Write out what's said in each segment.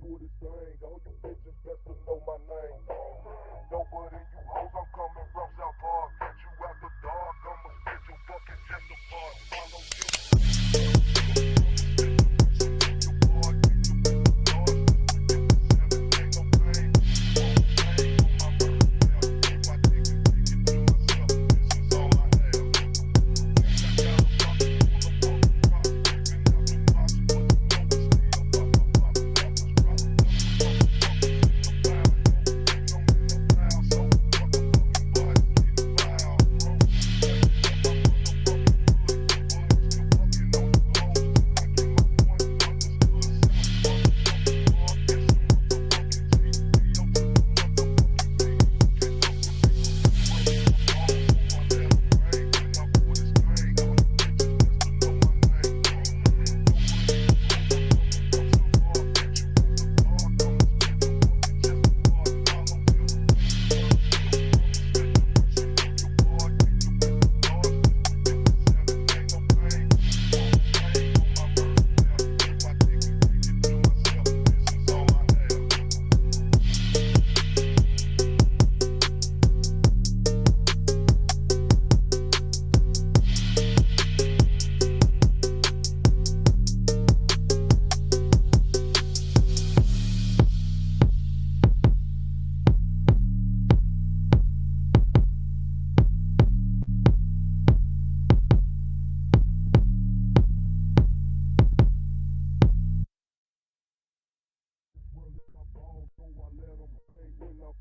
for this thing. All you bitches best to know my name. Nobody you hoes, I'm coming from South Park. Catch you after dark, I'ma spit your fucking chest apart. Follow you.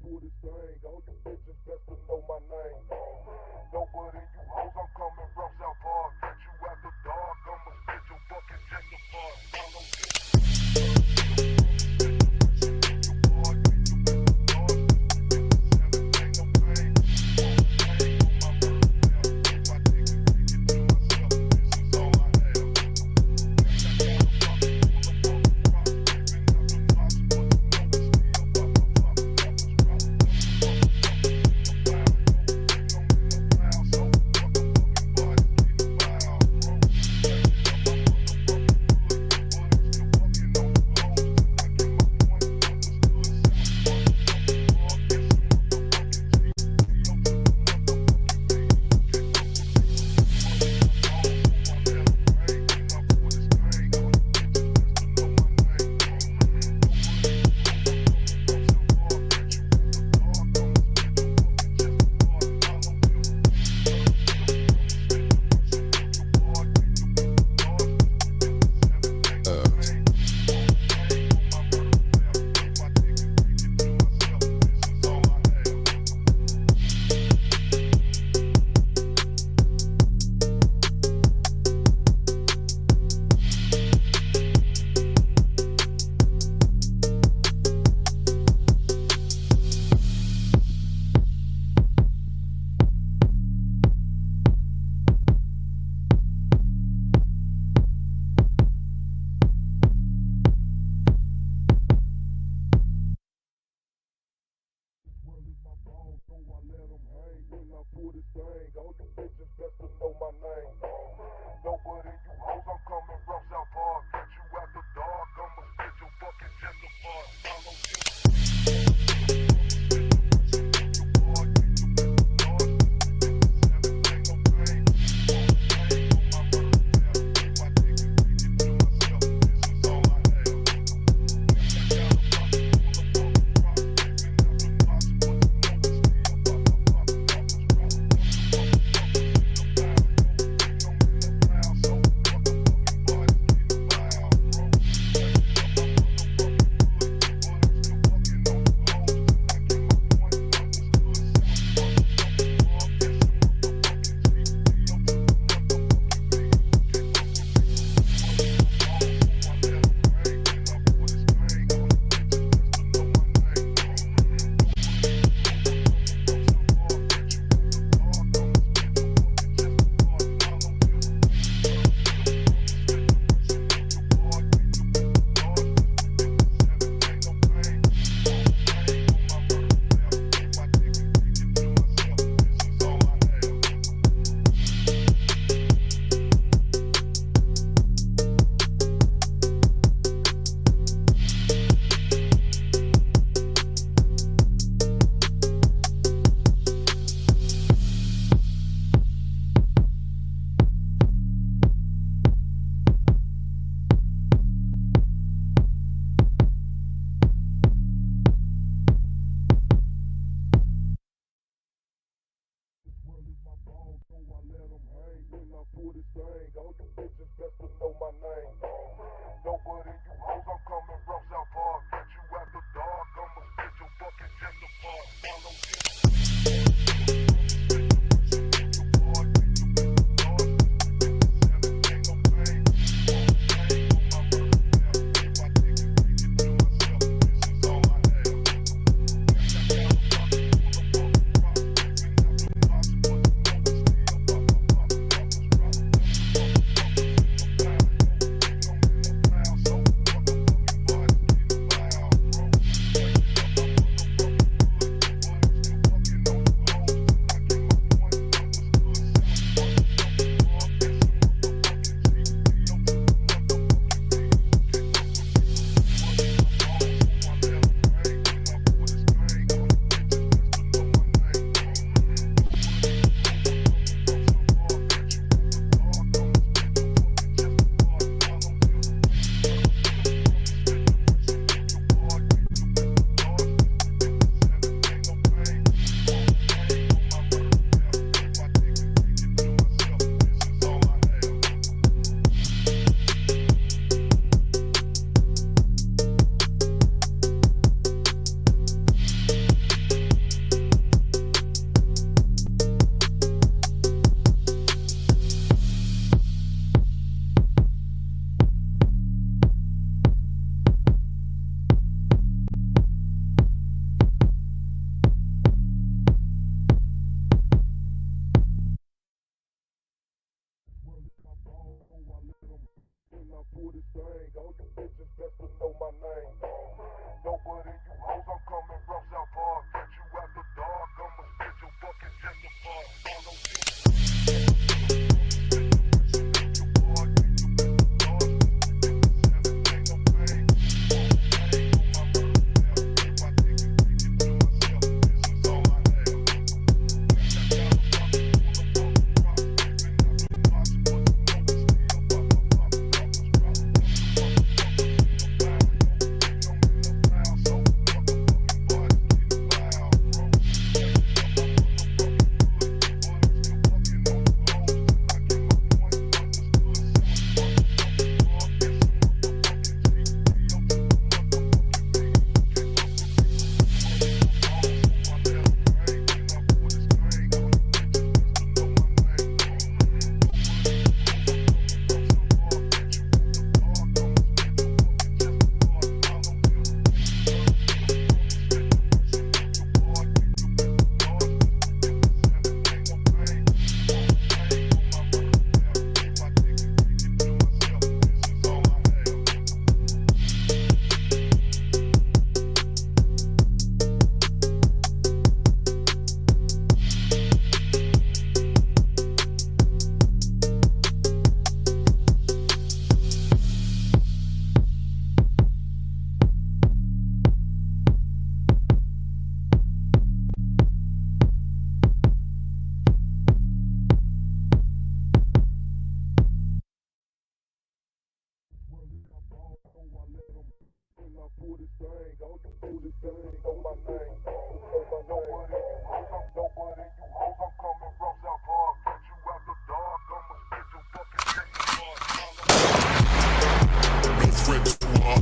For this thing, all you bitches best to know my name. Nobody you hoes, I'm coming from South Park. Catch you after dark, I'ma spit your fucking chest apart. Follow for this thing, all you bitches best to know my name. Nobody you hoes, I'm coming from South Park. Catch you after dark, I'ma spit your fucking chest apart. Follow you.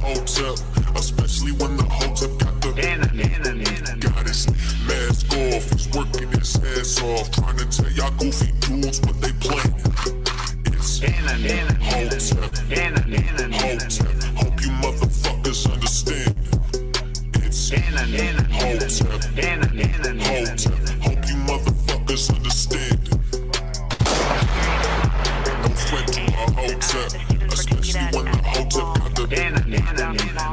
Hotep, especially when the Hotep got the goddess mask off. He's working his ass off, trying to tell y'all goofy dudes what they playing. It's Hotep, Hotep. Hope you motherfuckers understand. It's Hotep, Hotep. Hope you motherfuckers understand. No sweat to a Hotep, especially when the Hotep got the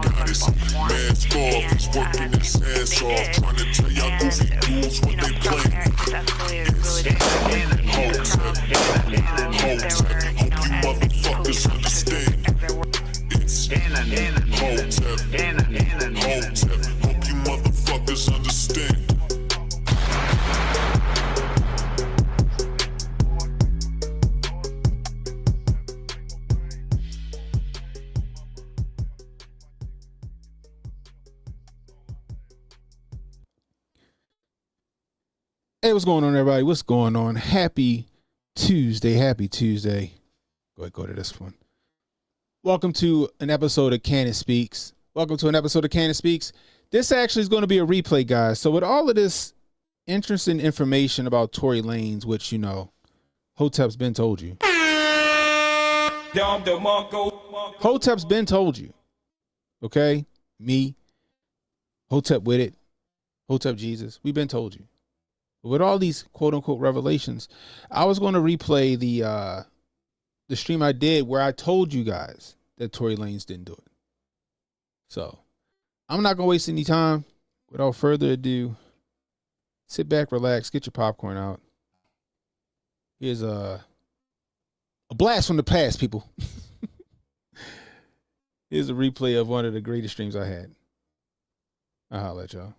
goddess mask off. He's working his ass off, trying to tell y'all goofy dudes what they playing. It's Hotep, Hotep. Hope you motherfuckers understand. It's Hotep, Hotep. Hope you motherfuckers understand. Hey, what's going on, everybody? What's going on? Happy Tuesday. Happy Tuesday. Go to this one. Welcome to an episode of Cannon Speaks. This actually is going to be a replay, guys. So with all of this interesting information about Tory Lanez, which, you know, Hotep's been told you. Hotep's been told you. Okay? Me. Hotep with it. Hotep Jesus. We've been told you. With all these quote unquote revelations, I was going to replay the stream I did where I told you guys that Tory Lanez didn't do it. So I'm not going to waste any time. Without further ado, sit back, relax, get your popcorn out. Here's a blast from the past, people. Here's a replay of one of the greatest streams I had. I'll holler at y'all.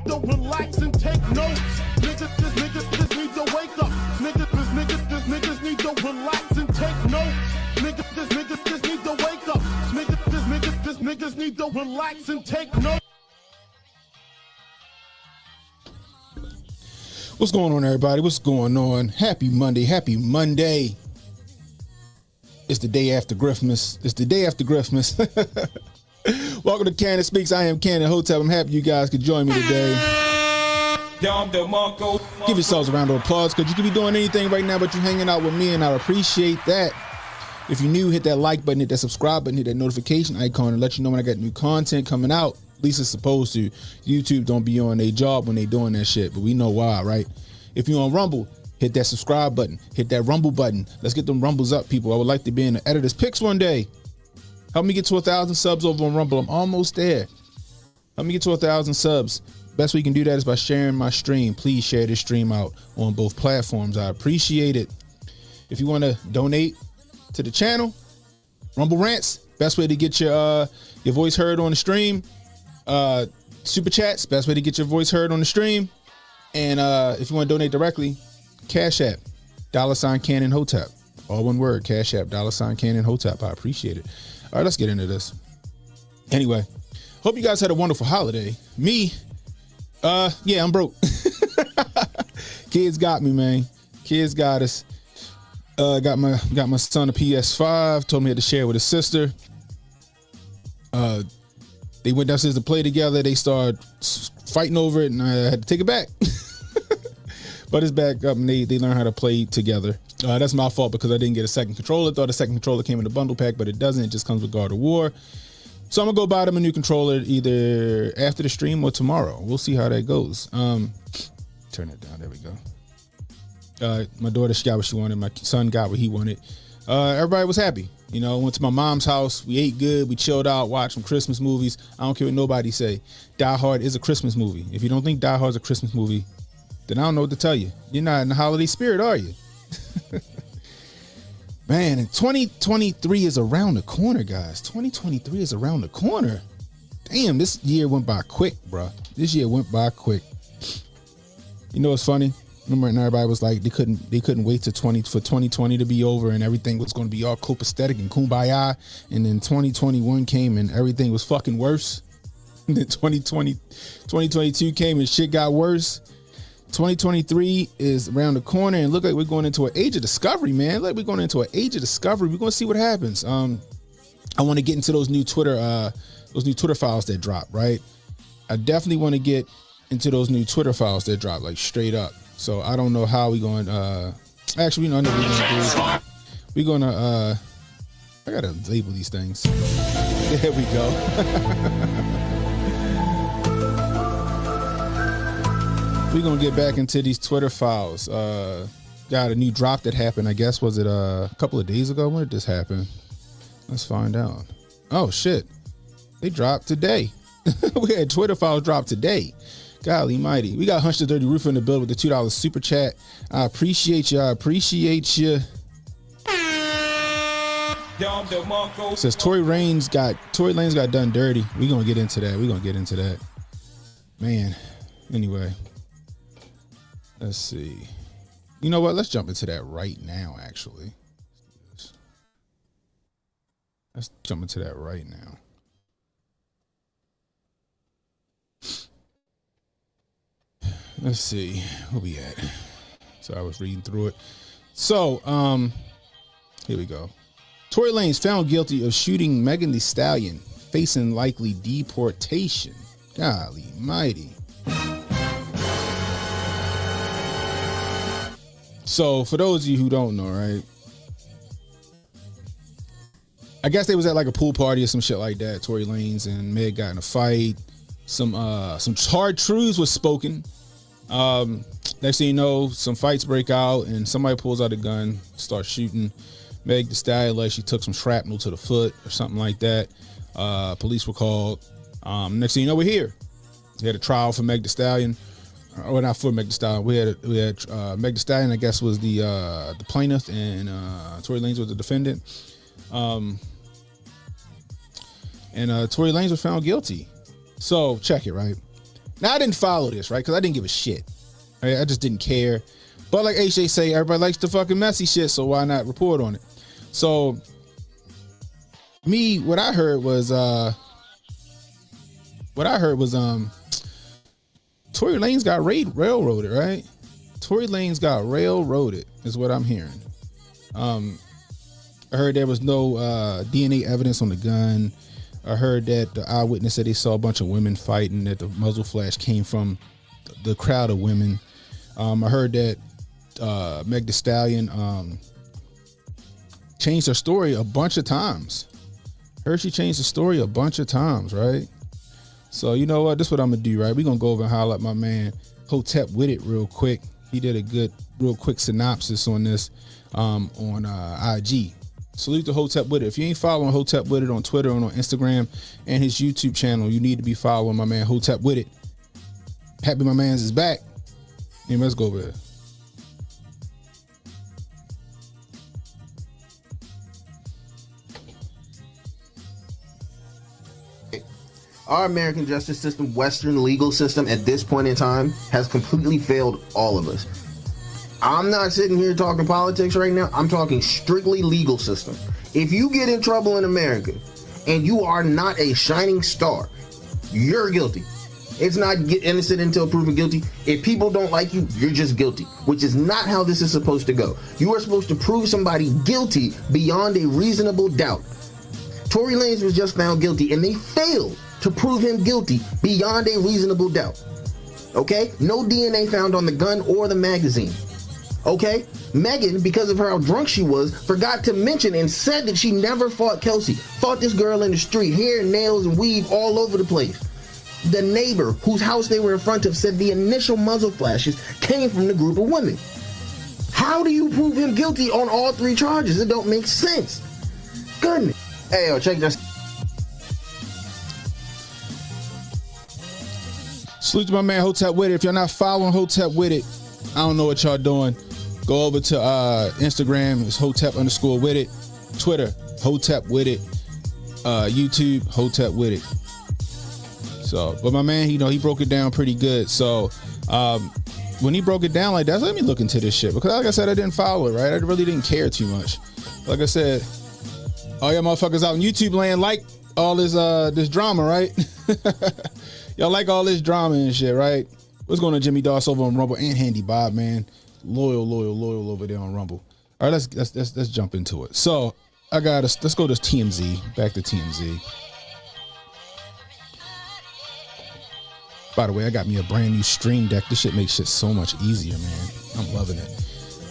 Don't relax and take notes. Niggas need to wake up. Niggas need to relax and take notes. Niggas need to wake up. Niggas need to relax and take notes. What's going on, everybody? What's going on? Happy Monday. Happy Monday. It's the day after Christmas. Welcome to Cannon Speaks. I am Cannon Hotep. I'm happy you guys could join me today. Give yourselves a round of applause because you could be doing anything right now, but you're hanging out with me, and I appreciate that. If you're new, hit that like button, hit that subscribe button, hit that notification icon to let you know when I got new content coming out. At least it's supposed to. YouTube don't be on their job when they doing that shit, but we know why, right? If you're on Rumble, hit that subscribe button, hit that Rumble button. Let's get them Rumbles up, people. I would like to be in the editor's picks one day. Help me get to 1,000 subs over on Rumble. I'm almost there. Help me get to 1,000 subs. Best way you can do that is by sharing my stream. Please share this stream out on both platforms. I appreciate it. If you want to donate to the channel, Rumble Rants, best way to get your voice heard on the stream. Super Chats, best way to get your voice heard on the stream. And if you want to donate directly, Cash App, $Cannon Hotep. All one word, Cash App, $Cannon Hotep. I appreciate it. All right, let's get into this. Anyway, hope you guys had a wonderful holiday. Me, yeah, I'm broke. Kids got me, man. Kids got us. Got my son a PS5. Told me he had to share with his sister. They went downstairs to play together. They started fighting over it, and I had to take it back. But it's back up, and they learn how to play together. That's my fault because I didn't get a second controller. Thought a second controller came in the bundle pack, but it doesn't. It just comes with God of War. So I'm gonna go buy them a new controller either after the stream or tomorrow. We'll see how that goes. Turn it down. There we go. My daughter, she got what she wanted. My son got what he wanted. Everybody was happy. You know, went to my mom's house. We ate good. We chilled out, watched some Christmas movies. I don't care what nobody say. Die Hard is a Christmas movie. If you don't think Die Hard is a Christmas movie, then I don't know what to tell you. You're not in the holiday spirit, are you? Man, and 2023 is around the corner, guys. 2023 is around the corner. Damn, this year went by quick, bro. This year went by quick. You know what's funny? Remember, and everybody was like, they couldn't wait to 2020 to be over and everything was going to be all copacetic and kumbaya. And then 2021 came and everything was fucking worse. And then 2022 came and shit got worse. 2023 is around the corner and look like we're going into an age of discovery, man. Like we're going into an age of discovery. We're going to see what happens. I want to get into those new Twitter files that drop, right? I definitely want to get into those new Twitter files that drop, like straight up. So I don't know how we going. Actually, I know we're gonna do. We're gonna. I gotta label these things. There we go. We're gonna get back into these Twitter files. Got a new drop that happened. I guess was it a couple of days ago? When did this happen? Let's find out. Oh shit! They dropped today. We had Twitter files drop today. Golly mighty. We got Hunch the Dirty Roofer in the build with the $2 super chat. I appreciate you. I appreciate you. Says Tory Lanez got done dirty. We're going to get into that. Man. Anyway. Let's see. You know what? Let's jump into that right now, actually. Let's jump into that right now. Let's see where we at. So I was reading through it. So, here we go. Tory Lanez found guilty of shooting Megan Thee Stallion, facing likely deportation. Golly mighty. So, for those of you who don't know, right? I guess they was at like a pool party or some shit like that. Tory Lanez and Meg got in a fight. Some hard truths was spoken. Next thing you know, some fights break out and somebody pulls out a gun, starts shooting. Meg Thee Stallion, like she took some shrapnel to the foot or something like that. Police were called. Next thing you know, we're here. We had a trial for Meg Thee Stallion. Or not for Meg Thee Stallion. We had Meg Thee Stallion, I guess, was the plaintiff, and Tory Lanez was the defendant. And Tory Lanez was found guilty. So check it, right? Now I didn't follow this, right? Because I didn't give a shit. Right? I just didn't care. But like HJ say, everybody likes the fucking messy shit, so why not report on it? So what I heard was Tory Lanez got railroaded, right? Tory Lanez got railroaded is what I'm hearing. I heard there was no DNA evidence on the gun. I heard that the eyewitness said he saw a bunch of women fighting, that the muzzle flash came from the crowd of women. I heard that Meg Thee Stallion changed her story a bunch of times. Heard she changed the story a bunch of times, right? So you know what? This is what I'm gonna do, right? We're gonna go over and highlight my man Hotep with it real quick. He did a good, real quick synopsis on this on IG. Salute to Hotep with it. If you ain't following Hotep with it on Twitter and on Instagram and his YouTube channel, you need to be following my man Hotep with it. Happy my man's is back. And let's go over there. Our American justice system, Western legal system at this point in time has completely failed all of us. I'm not sitting here talking politics right now. I'm talking strictly legal system. If you get in trouble in America and you are not a shining star, you're guilty. It's not get innocent until proven guilty. If people don't like you, you're just guilty, which is not how this is supposed to go. You are supposed to prove somebody guilty beyond a reasonable doubt. Tory Lanez was just found guilty and they failed to prove him guilty beyond a reasonable doubt. Okay? No DNA found on the gun or the magazine. Okay? Megan, because of how drunk she was, forgot to mention and said that she never fought Kelsey. Fought this girl in the street, hair, nails, and weave all over the place. The neighbor whose house they were in front of said the initial muzzle flashes came from the group of women. How do you prove him guilty on all three charges? It don't make sense. Goodness. Hey, yo, check this. Salute to my man Hotep with it. If y'all not following Hotep with it, I don't know what y'all doing. Go over to Instagram, it's Hotep_ with it. Twitter, Hotep with it. YouTube, Hotep with it. So, but my man, he broke it down pretty good. So, when he broke it down like that, let me look into this shit, because like I said, I didn't follow it, right? I really didn't care too much. Like I said, all y'all motherfuckers out in YouTube land like all this drama, right? Y'all like all this drama and shit, right? What's going on, Jimmy Doss over on Rumble, and Handy Bob, man, loyal over there on Rumble. All right, let's jump into it. So I got us. Let's go to TMZ. Back to TMZ. By the way, I got me a brand new Stream Deck. This shit makes shit so much easier, man. I'm loving it.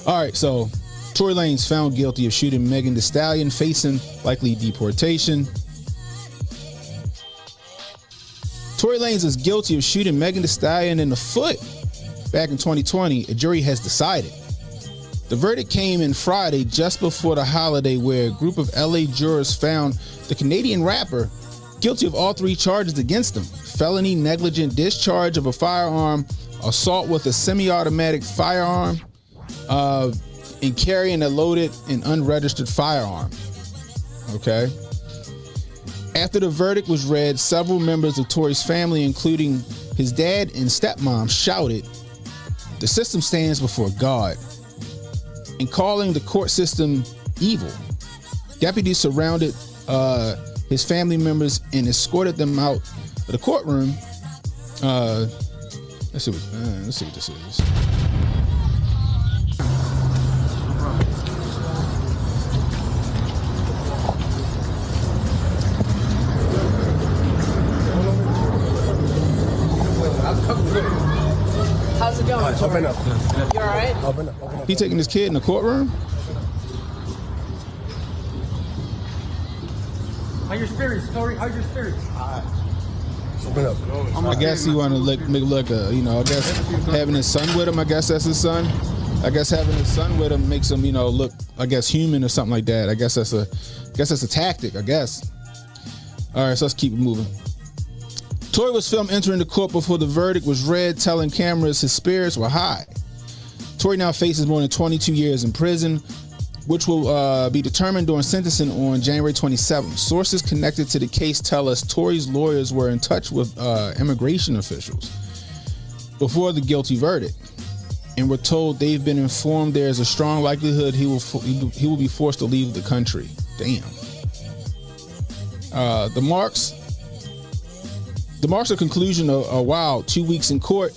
All right, so Tory Lanez found guilty of shooting Megan Thee Stallion, facing likely deportation. Tory Lanez is guilty of shooting Megan Thee Stallion in the foot back in 2020. A jury has decided. The verdict came in Friday, just before the holiday, where a group of LA jurors found the Canadian rapper guilty of all 3 charges against him: felony negligent discharge of a firearm, assault with a semi-automatic firearm, and carrying a loaded and unregistered firearm. Okay. After the verdict was read, several members of Tory's family, including his dad and stepmom, shouted, "The system stands before God," and calling the court system evil. Deputies surrounded his family members and escorted them out of the courtroom. Let's see what this is. How's it going? Open up. You all right? Open up. He taking his kid in the courtroom? How's your spirits, Tory? How's your spirits? Open up. I guess he want to make look, I guess having his son with him, I guess that's his son. I guess having his son with him makes him, look, I guess, human or something like that. I guess that's a tactic, I guess. All right, so let's keep it moving. Tory was filmed entering the court before the verdict was read, telling cameras his spirits were high. Tory now faces more than 22 years in prison, which will be determined during sentencing on January 27th. Sources connected to the case tell us Tory's lawyers were in touch with immigration officials before the guilty verdict, and were told they've been informed there is a strong likelihood he will be forced to leave the country. Damn. The marks of conclusion are wild. 2 weeks in court,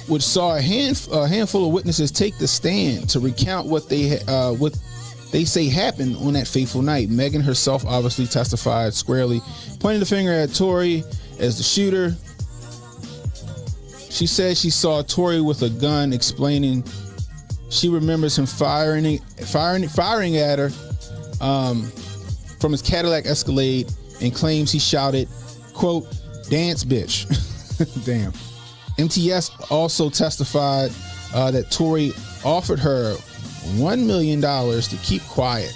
which saw a handful of witnesses take the stand to recount what they say happened on that fateful night. Megan herself obviously testified squarely, pointing the finger at Tory as the shooter. She said she saw Tory with a gun, explaining she remembers him firing at her from his Cadillac Escalade, and claims he shouted, quote, "Dance, bitch." Damn. MTS also testified that Tory offered her $1 million to keep quiet.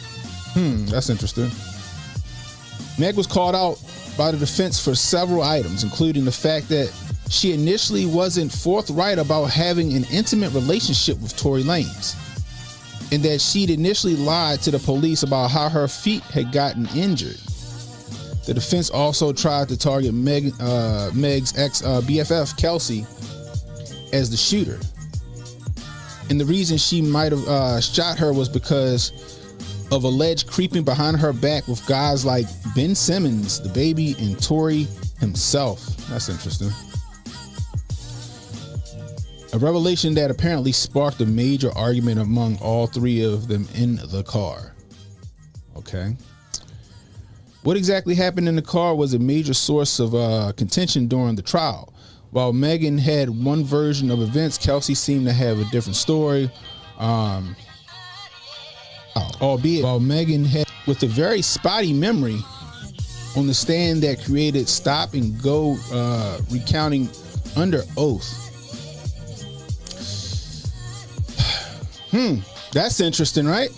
That's interesting. Meg was called out by the defense for several items, including the fact that she initially wasn't forthright about having an intimate relationship with Tory Lanez, and that she'd initially lied to the police about how her feet had gotten injured. The defense also tried to target Meg's ex BFF Kelsey as the shooter, and the reason she might have shot her was because of alleged creeping behind her back with guys like Ben Simmons, the baby, and Tory himself. That's interesting. A revelation that apparently sparked a major argument among all 3 of them in the car. Okay. What exactly happened in the car was a major source of contention during the trial. While Megan had one version of events, Kelsey seemed to have a different story. Albeit, while Megan had, with a very spotty memory on the stand that created stop and go recounting under oath. That's interesting, right?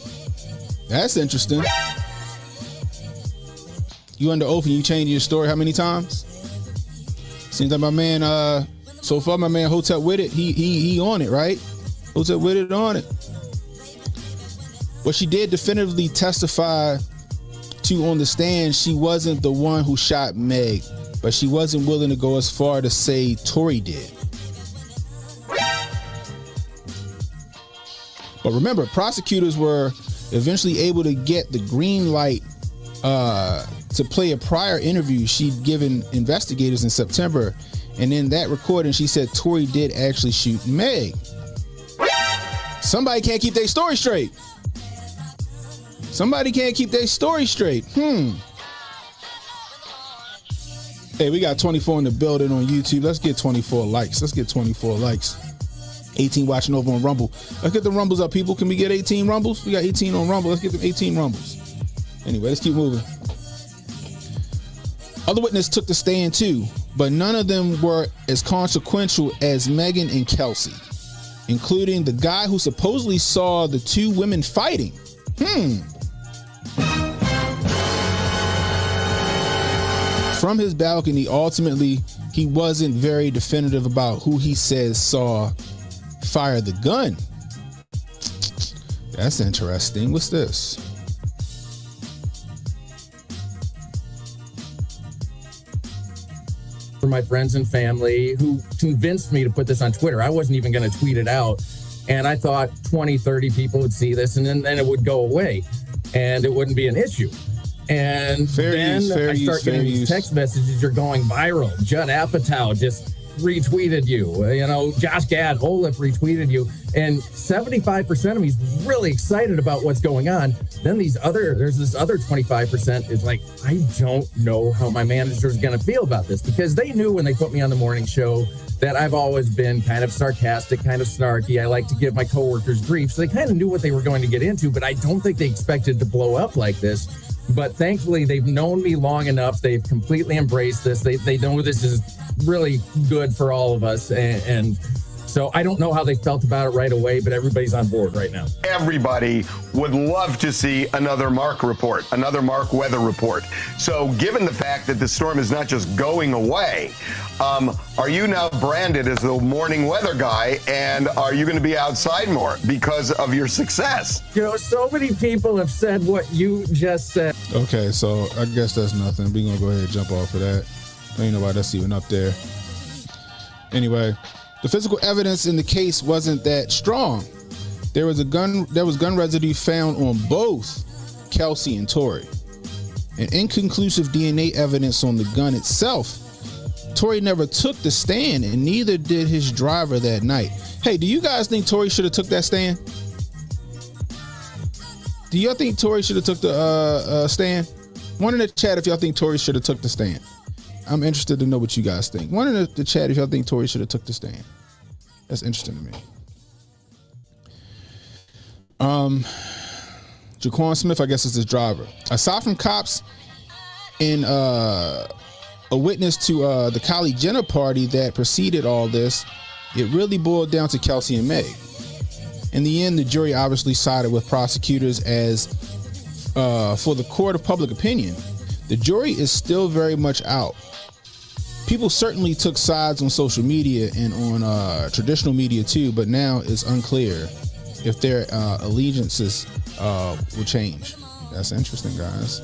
That's interesting. You under oath and you change your story how many times? Seems like my man, so far my man Hotep with it, he on it, right? Hotep with it, on it. What she did definitively testify to on the stand, she wasn't the one who shot Meg, but she wasn't willing to go as far to say Tory did. But remember, prosecutors were eventually able to get the green light to play a prior interview she'd given investigators in September. And in that recording, she said Tory did actually shoot Meg. Somebody can't keep their story straight. Somebody can't keep their story straight. Hey, we got 24 in the building on YouTube. Let's get 24 likes. 18 watching over on Rumble. Let's get the Rumbles up, people. Can we get 18 Rumbles? We got 18 on Rumble. Let's get them 18 Rumbles. Anyway, let's keep moving. Other witnesses took the stand too, but none of them were as consequential as Megan and Kelsey, including the guy who supposedly saw the two women fighting. From his balcony, ultimately, he wasn't very definitive about who he says saw fire the gun. That's interesting. What's this? For my friends and family who convinced me to put this on Twitter. I wasn't even going to tweet it out. And I thought 20, 30 people would see this and then it would go away and it wouldn't be an issue. And I start getting these text messages. You're going viral. Judd Apatow just retweeted you. You know, Josh Gad, Olaf retweeted you. And 75% of me is really excited about what's going on. Then there's this other 25% is like, I don't know how my manager is going to feel about this, because they knew when they put me on the morning show that I've always been kind of sarcastic, kind of snarky. I like to give my coworkers grief. So they kind of knew what they were going to get into, but I don't think they expected to blow up like this. But thankfully, they've known me long enough. They've completely embraced this. They know this is really good for all of us. And so I don't know how they felt about it right away, but everybody's on board right now. Everybody would love to see another Mark report, another Mark weather report. So given the fact that the storm is not just going away, are you now branded as the morning weather guy, and are you going to be outside more because of your success? You know, so many people have said what you just said. Okay, so I guess that's nothing. We're going to go ahead and jump off of that. Ain't nobody that's even up there. Anyway, the physical evidence in the case wasn't that strong. There was gun residue found on both Kelsey and Tory, and inconclusive DNA evidence on the gun itself. Tory never took the stand, and neither did his driver that night. Hey, do you guys think Tory should have took that stand? Do y'all think Tory should have took the stand? One in the chat if y'all think Tory should have took the stand. I'm interested to know what you guys think. One in the chat if y'all think Tory should have took the stand. That's interesting to me. Jaquan Smith, I guess, is his driver. Aside from cops and a witness to the Kylie Jenner party that preceded all this, it really boiled down to Kelsey and Meg. In the end, the jury obviously sided with prosecutors as for the court of public opinion. The jury is still very much out. People certainly took sides on social media and on traditional media too, but now it's unclear if their allegiances will change. That's interesting, guys.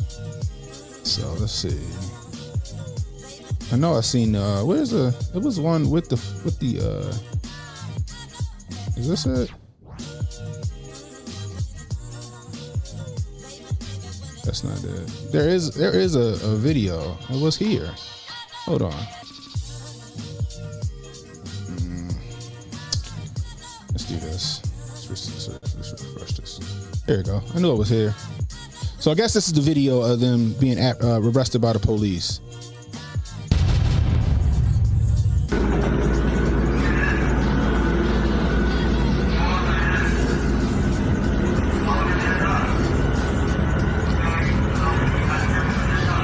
So let's see. I know I've seen it was one with the is this it? That's not it. There is a video. It was here. Hold on. Let's do this. Let's refresh this. There you go. I knew it was here. So I guess this is the video of them being arrested by the police.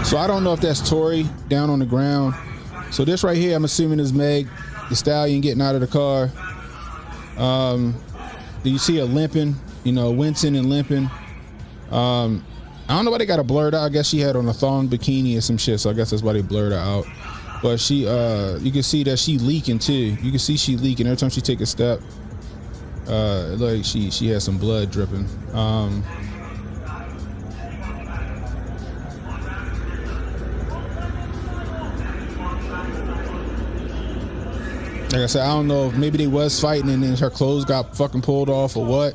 So I don't know if that's Tory down on the ground. So this right here, I'm assuming is Meg, the stallion, getting out of the car. Do you see her limping? You know, wincing and limping. I don't know why they got her blurred out. I guess she had on a thong bikini or some shit, so I guess that's why they blurred her out. But she, you can see that she leaking too. You can see she leaking every time she take a step. Like she has some blood dripping. Like I said, I don't know if maybe they was fighting and then her clothes got fucking pulled off or what.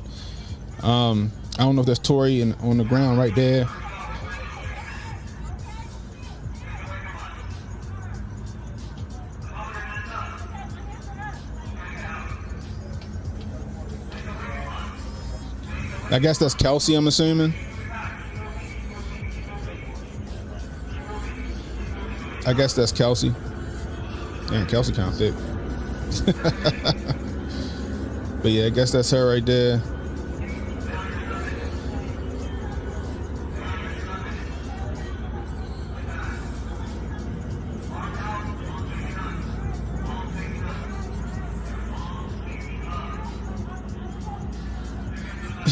I don't know if that's Tory on the ground right there. I guess that's Kelsey, I'm assuming. I guess that's Kelsey. Damn, Kelsey kind of thick. But yeah, I guess that's her right there.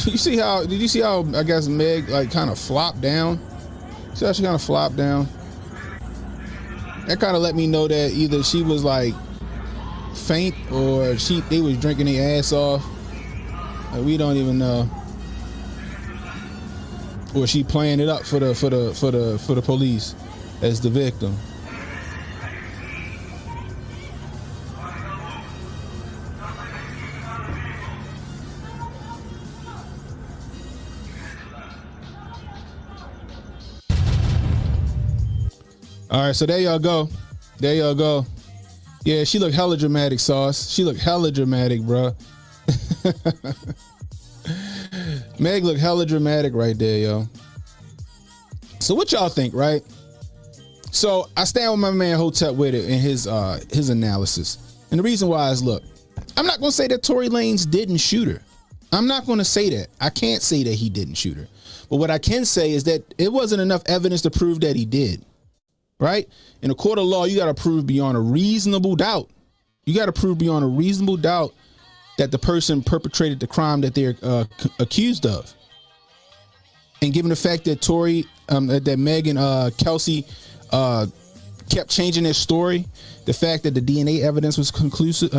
Did you see how I guess Meg like kind of flopped down? See how she kind of flopped down? That kind of let me know that either she was like faint or they was drinking their ass off. Like, we don't even know. Or she playing it up for the police as the victim. All right, so there y'all go. There y'all go. Yeah, she looked hella dramatic, Sauce. She looked hella dramatic, bruh. Meg looked hella dramatic right there, yo. So what y'all think, right? So I stand with my man Hotep with it in his analysis. And the reason why is, look, I'm not going to say that Tory Lanez didn't shoot her. I'm not going to say that. I can't say that he didn't shoot her. But what I can say is that it wasn't enough evidence to prove that he did. Right? In a court of law, you got to prove beyond a reasonable doubt. You got to prove beyond a reasonable doubt that the person perpetrated the crime that they're accused of. And given the fact that that Meg and Kelsey kept changing their story, the fact that the DNA evidence was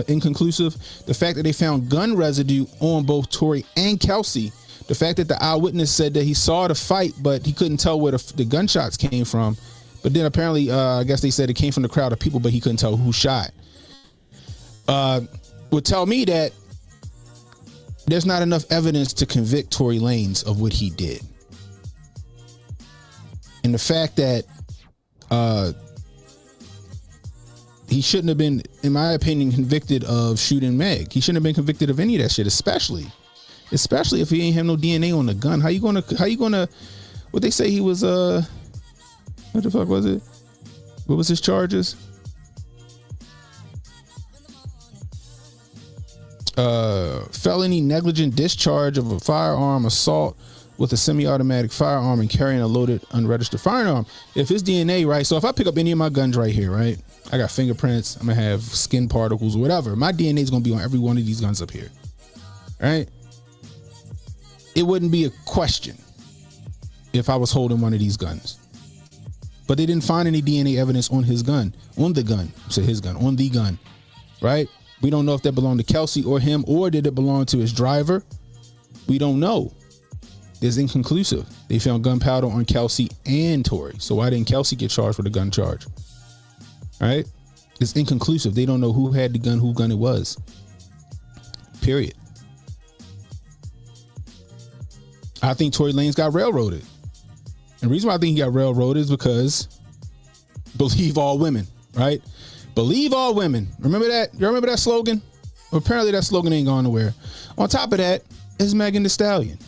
inconclusive, the fact that they found gun residue on both Tory and Kelsey, the fact that the eyewitness said that he saw the fight, but he couldn't tell where the gunshots came from. But then apparently, I guess they said it came from the crowd of people, but he couldn't tell who shot. Would tell me that there's not enough evidence to convict Tory Lanez of what he did. And the fact that he shouldn't have been, in my opinion, convicted of shooting Meg. He shouldn't have been convicted of any of that shit, especially if he ain't have no DNA on the gun. How you gonna what they say he was what the fuck was it? What was his charges? Felony negligent discharge of a firearm, assault with a semi-automatic firearm, and carrying a loaded unregistered firearm. If his DNA, right? So if I pick up any of my guns right here, right? I got fingerprints. I'm gonna have skin particles, whatever. My DNA is gonna be on every one of these guns up here, right? It wouldn't be a question if I was holding one of these guns. But they didn't find any DNA evidence on his gun, on the gun, right? We don't know if that belonged to Kelsey or him, or did it belong to his driver? We don't know. It's inconclusive. They found gunpowder on Kelsey and Tory. So why didn't Kelsey get charged with a gun charge? All right? It's inconclusive. They don't know who had the gun, whose gun it was. Period. I think Tory Lanez got railroaded. And the reason why I think he got railroaded is because believe all women, right? Believe all women. Remember that? You remember that slogan? Well, apparently that slogan ain't going nowhere. On top of that is Megan Thee Stallion.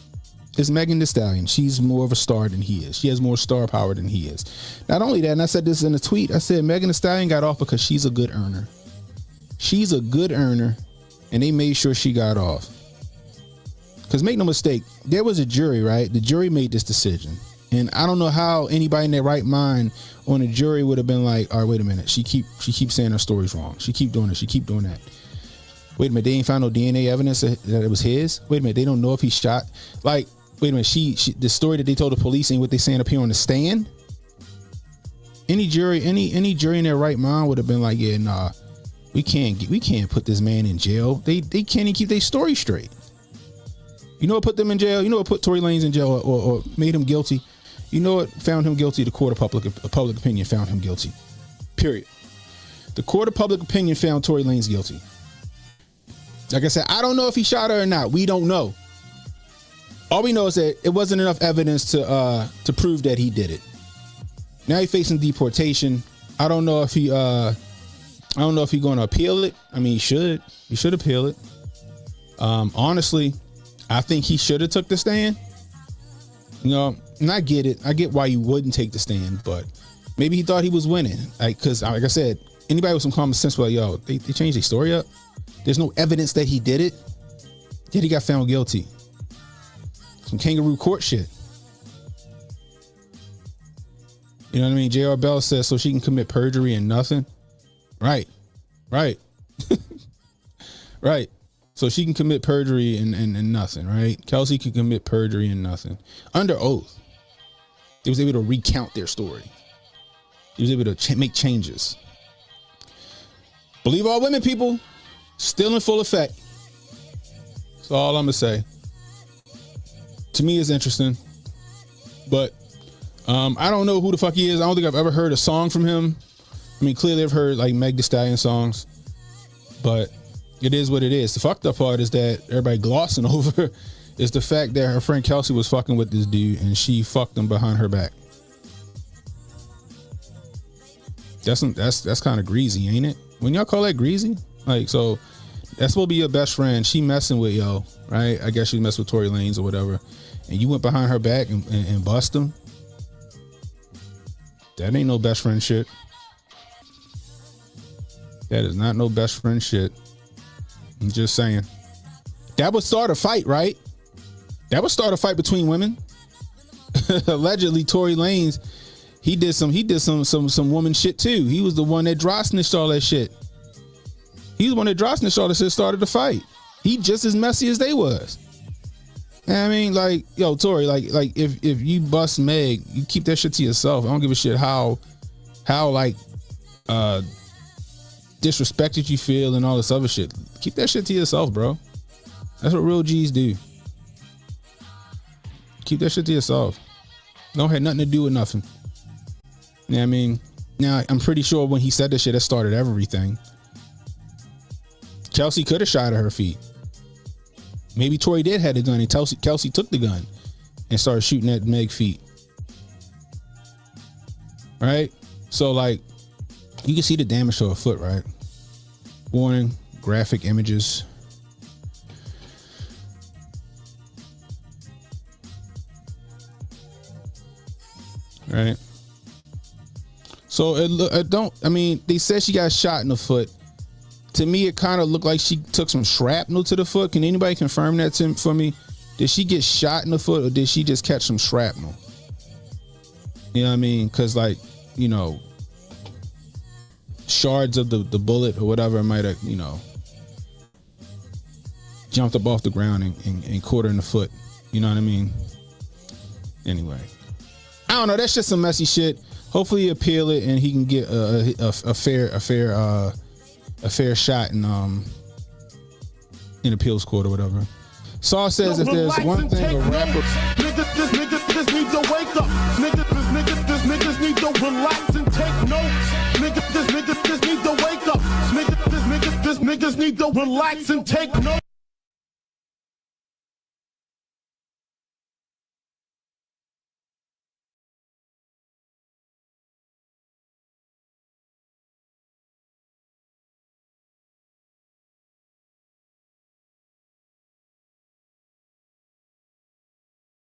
It's Megan Thee Stallion. She's more of a star than he is. She has more star power than he is. Not only that, and I said this in a tweet, I said Megan Thee Stallion got off because she's a good earner. She's a good earner, and they made sure she got off. Because make no mistake, there was a jury, right? The jury made this decision. And I don't know how anybody in their right mind on a jury would have been like, all right, wait a minute. She keeps saying her story's wrong. She keep doing this. She keep doing that. Wait a minute. They ain't found no DNA evidence that it was his. Wait a minute. They don't know if he shot. Like, wait a minute. She the story that they told the police ain't what they saying up here on the stand. Any jury in their right mind would have been like, yeah, nah, we can't put this man in jail. They can't even keep their story straight. You know what put them in jail? You know what put Tory Lanez in jail or made him guilty? You know what found him guilty? The court of public opinion found him guilty. Period. The court of public opinion found Tory Lanez guilty. Like I said, I don't know if he shot her or not. We don't know. All we know is that it wasn't enough evidence to prove that he did it. Now he's facing deportation. I don't know if he's going to appeal it. I mean, he should. He should appeal it. Honestly, I think he should have took the stand. You know, and I get it. I get why you wouldn't take the stand, but maybe he thought he was winning. Because, like I said, anybody with some common sense, well, yo, they changed their story up. There's no evidence that he did it. Yet he got found guilty. Some kangaroo court shit. You know what I mean? J.R. Bell says so she can commit perjury and nothing. Right. Right. Right. So she can commit perjury and nothing, right? Kelsey can commit perjury and nothing. Under oath. They was able to recount their story. He was able to make changes. Believe all women, people. Still in full effect. That's all I'm going to say. To me, it's interesting. But I don't know who the fuck he is. I don't think I've ever heard a song from him. I mean, clearly I've heard like Meg Thee Stallion songs. But it is what it is. The fucked up part is that everybody glossing over is the fact that her friend Kelsey was fucking with this dude and she fucked him behind her back. That's kind of greasy, ain't it? When y'all call that greasy? Like, so that's supposed to be your best friend. She messing with yo, right? I guess she messed with Tory Lanez or whatever. And you went behind her back and bust him. That ain't no best friend shit. That is not no best friend shit. I'm just saying. That would start a fight, right? That would start a fight between women. Allegedly, Tory Lanez, he did some woman shit too. He was the one that dry snitched all that shit. He was the one that dry snitched all that shit, started the fight. He just as messy as they was. I mean, like, yo, Tory, like if you bust Meg, you keep that shit to yourself. I don't give a shit how like disrespected you feel and all this other shit. Keep that shit to yourself, bro. That's what real G's do. Keep that shit to yourself. Don't have nothing to do with nothing. You know what I mean? Now, I'm pretty sure when he said this shit, that started everything. Kelsey could have shot at her feet. Maybe Tory did have the gun and Kelsey took the gun and started shooting at Meg's feet. Right? So, like, you can see the damage to her foot, right? Warning, graphic images. Right? So, they said she got shot in the foot. To me, it kind of looked like she took some shrapnel to the foot. Can anybody confirm that for me? Did she get shot in the foot or did she just catch some shrapnel? You know what I mean? Because, like, you know, shards of the bullet or whatever might have, you know, jumped up off the ground and caught her in the foot. You know what I mean? Anyway, I don't know. That's just some messy shit. Hopefully he appeal it and he can get a fair shot in appeals court or whatever. Saw says if there's one thing a rapper Niggas need to wake up. Niggas need to relax and take notes. Niggas need to wake up. Niggas need to relax and take notes.